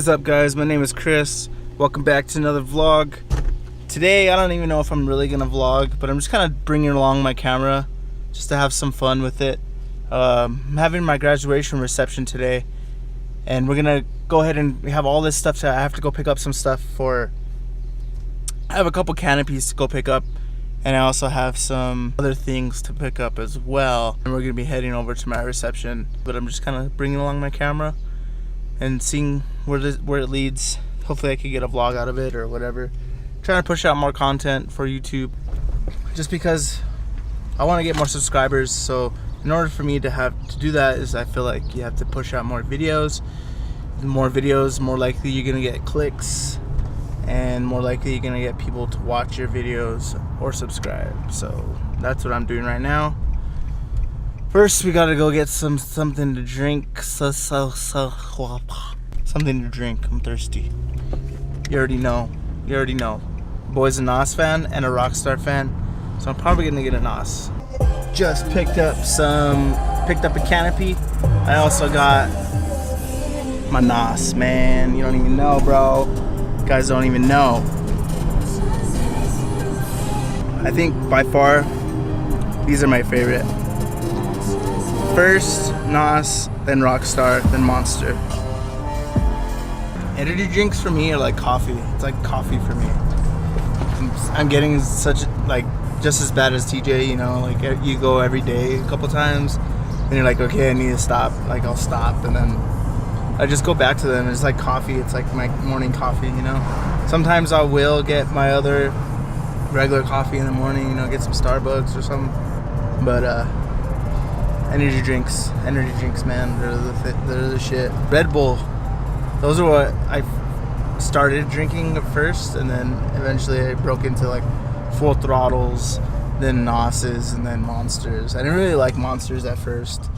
What's up, guys? My name is Chris. Welcome back to another vlog. Today I don't even know if I'm really gonna vlog, but I'm just kind of bringing along my camera just to have some fun with it. I'm having my graduation reception today, and we're gonna go ahead and we have all this stuff. I have to go pick up some stuff for. I have a couple canopies to go pick up, and I also have some other things to pick up as well. And we're gonna be heading over to my reception, but I'm just kind of bringing along my camera and seeing where it leads. Hopefully I could get a vlog out of it or whatever. Trying to push out more content for YouTube just because I want to get more subscribers. So in order for me to do that is I feel like you have to push out more videos. The more videos, more likely you're gonna get clicks, and more likely you're gonna get people to watch your videos or subscribe. So that's what I'm doing right now. First, we gotta go get something to drink. Something to drink. I'm thirsty. You already know. Boy's a Nas fan and a Rockstar fan, so I'm probably gonna get a Nas. Just picked up a canopy. I also got my Nas, man. You don't even know, bro. You guys don't even know. I think by far, these are my favorite. First Nas, then Rockstar, then Monster. Energy drinks for me are like coffee. It's like coffee for me. I'm getting just as bad as TJ, you know, like you go every day a couple times and you're like, okay, I need to stop. Like I'll stop and then I just go back to them. It's like coffee. It's like my morning coffee, you know. Sometimes I will get my other regular coffee in the morning, you know, get some Starbucks or something. But energy drinks, man, they're the shit. Red Bull, those are what I started drinking at first, and then eventually I broke into like Full Throttles, then Nosses, and then Monsters. I didn't really like Monsters at first.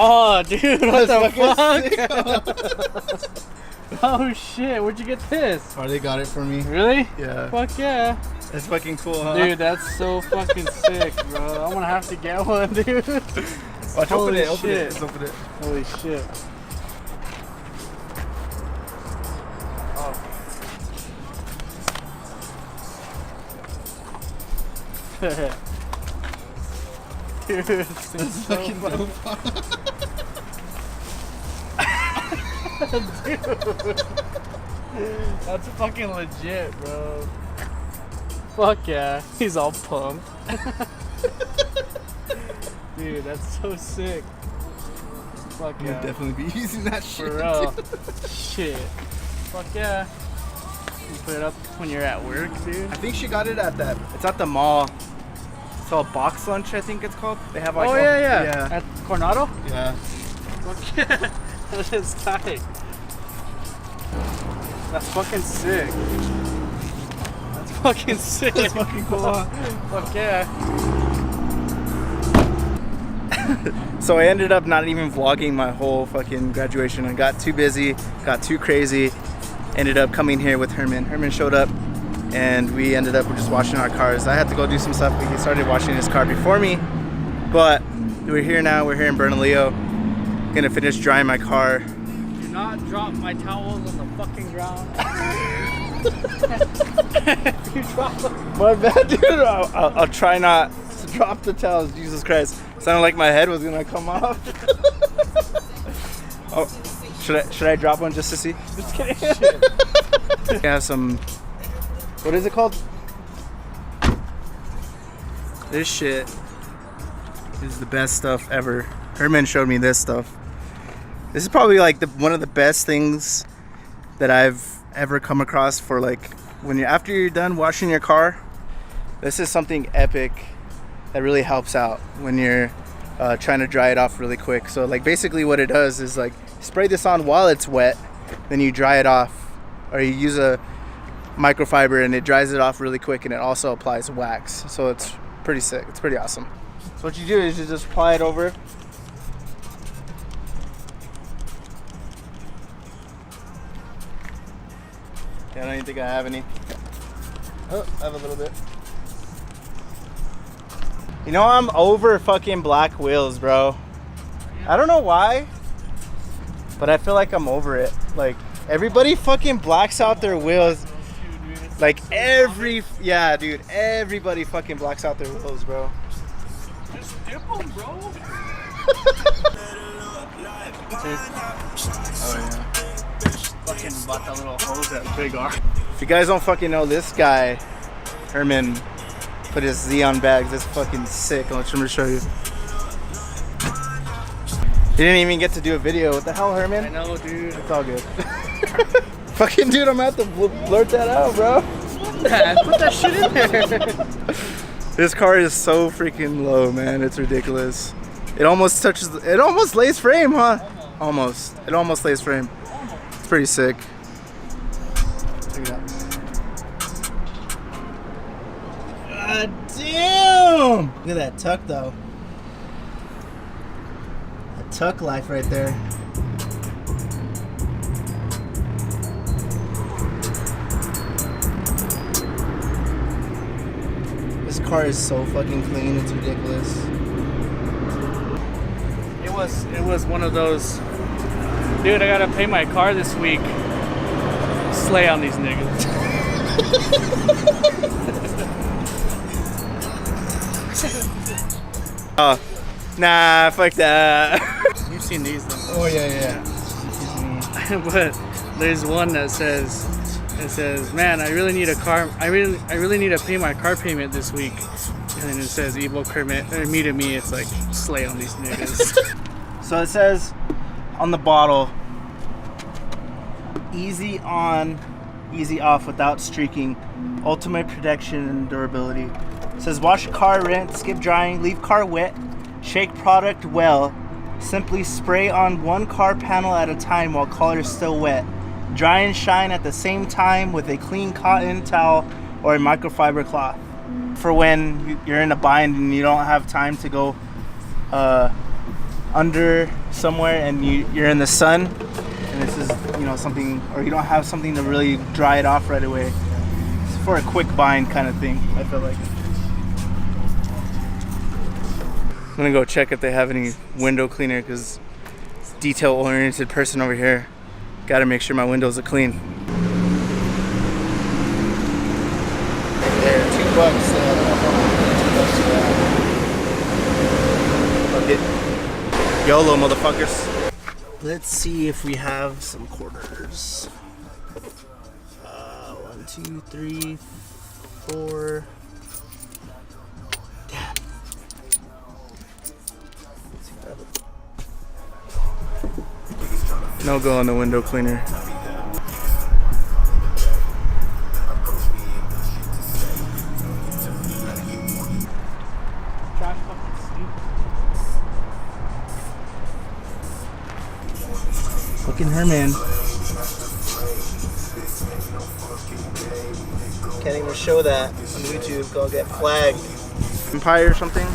Oh, dude, what the fuck? Oh shit, where'd you get this? Oh, they got it for me. Really? Yeah. Fuck yeah. That's fucking cool, huh? Dude, that's so fucking sick, bro. I'm gonna have to get one, dude. Watch, open it. Let's open it. Holy shit. Oh. Dude, this is so fucking dope. Dude, that's fucking legit, bro. Fuck yeah, he's all pumped. Dude, that's so sick. Fuck yeah. You'll definitely be using that shit. For real. Shit. Fuck yeah. You put it up when you're at work, dude. I think she got it it's at the mall. It's called Box Lunch, I think it's called. They have like yeah. At Coronado? Yeah. Fuck yeah. That is tight. That's fucking sick. That's fucking sick. That's fucking cool. Fuck yeah. So I ended up not even vlogging my whole fucking graduation. I got too busy, got too crazy. Ended up coming here with Herman. Herman showed up and we ended up just washing our cars. I had to go do some stuff. He started washing his car before me, but we're here now. We're here in Bernalillo. Gonna finish drying my car. Do not drop my towels on the fucking ground. You drop them. My bad, dude. I'll try not to drop the towels. Jesus Christ. Sounded like my head was gonna come off. Oh, should I drop one just to see? Just kidding. I have some, what is it called? This shit is the best stuff ever. Herman showed me this stuff. This is probably like one of the best things that I've ever come across for like after you're done washing your car. This is something epic that really helps out when you're trying to dry it off really quick. So like basically what it does is like spray this on while it's wet, then you dry it off, or you use microfiber, and it dries it off really quick, and it also applies wax. So it's pretty sick. It's pretty awesome. So what you do is you just apply it over. I don't even think I have any. Oh, I have a little bit. You know, I'm over fucking black wheels, bro. I don't know why, but I feel like I'm over it. Like, everybody fucking blacks out their wheels. Like, yeah, dude, everybody fucking blacks out their wheels, bro. Just dip them, bro. Oh, yeah. Fucking bought that little hose at Big R. If you guys don't fucking know, this guy, Herman, put his Z on bags. That's fucking sick. Let me show you. He didn't even get to do a video. What the hell, Herman? I know, dude. It's all good. Fucking dude, I'm gonna have to blurt that out, bro. Put that shit in there. This car is so freaking low, man. It's ridiculous. It almost touches, it almost lays frame, huh? Almost. It almost lays frame. It's pretty sick. Check it out. God damn! Look at that tuck, though. That tuck life right there. This car is so fucking clean, it's ridiculous. It was one of those, dude, I gotta pay my car this week. Slay on these niggas. Oh, nah, fuck that. You've seen these though. Oh yeah. But there's one that says, it says, man, I really need a car. I really need to pay my car payment this week. And then it says, Evo Kermit, or me to me. It's like, slay on these niggas. So it says on the bottle, easy on, easy off without streaking, ultimate protection and durability. It says wash car, rinse, skip drying, leave car wet, shake product well, simply spray on one car panel at a time while color is still wet. Dry and shine at the same time with a clean cotton towel or a microfiber cloth. For when you're in a bind and you don't have time to go under somewhere and you're in the sun and this is, you know, something, or you don't have something to really dry it off right away. It's for a quick bind kind of thing, I feel like. I'm gonna go check if they have any window cleaner because detail-oriented person over here. Gotta make sure my windows are clean. There, $2. Fuck it. YOLO, motherfuckers. Let's see if we have some quarters. 1, 2, 3, 4. Damn. No go on the window cleaner. Fucking Herman. Can't even show that on YouTube. Go get flagged. Empire or something?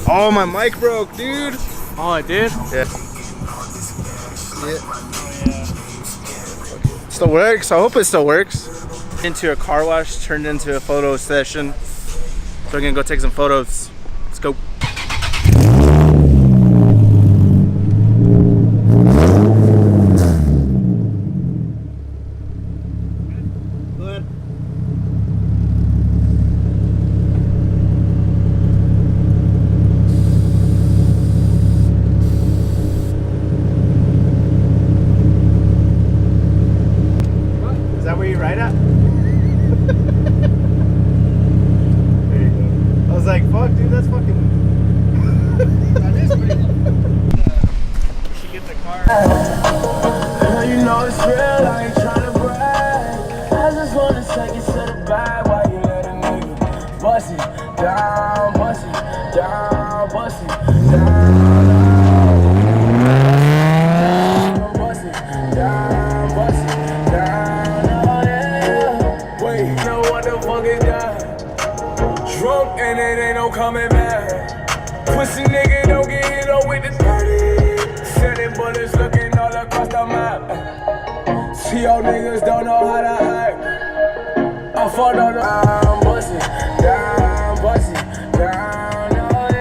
Oh, my mic broke, dude. Oh, it did? Yeah. Still works. I hope it still works. Into a car wash, turned into a photo session. So we're gonna go take some photos. Let's go. Good. Is that where you ride at? There you go. I was like, fuck, dude, that's fucking. That is pretty low. We should get the car. You know it's real, I ain't tryna brag. I just wanna take it to the bag while you let a nigga bust it down, bust it down, bust it down. Bust it down, bust it down. and it ain't no coming back. Pussy nigga don't get hit up with the 30. Sending bullets looking all across the map. See y'all niggas don't know how to act. I fought on the bust it down, bust it down.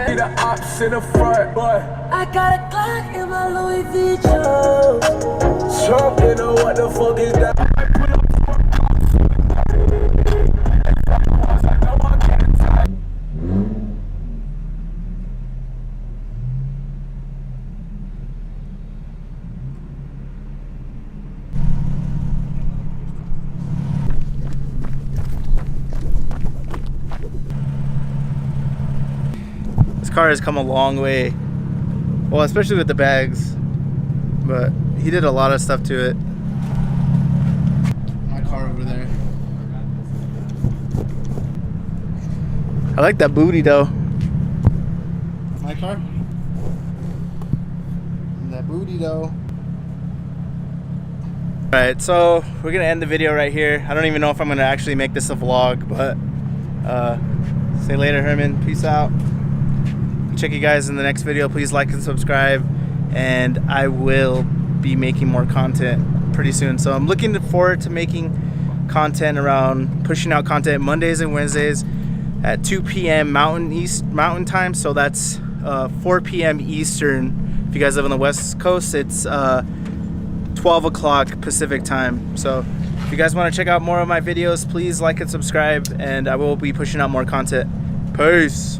See the ops in the front, but I got a Glock in my Louis V shoes. Trump, you know what the fuck is that? This car has come a long way. Well, especially with the bags. But he did a lot of stuff to it. My car over there. I like that booty though. My car. That booty though. Alright, so we're gonna end the video right here. I don't even know if I'm gonna actually make this a vlog, but say later, Herman. Peace out. Check you guys in the next video. Please like and subscribe, and I will be making more content pretty soon. So I'm looking forward to making content around, pushing out content Mondays and Wednesdays at 2 p.m. Mountain time. So that's 4 p.m. Eastern. If you guys live on the West Coast, it's 12 o'clock Pacific time. So if you guys want to check out more of my videos, please like and subscribe, and I will be pushing out more content. Peace.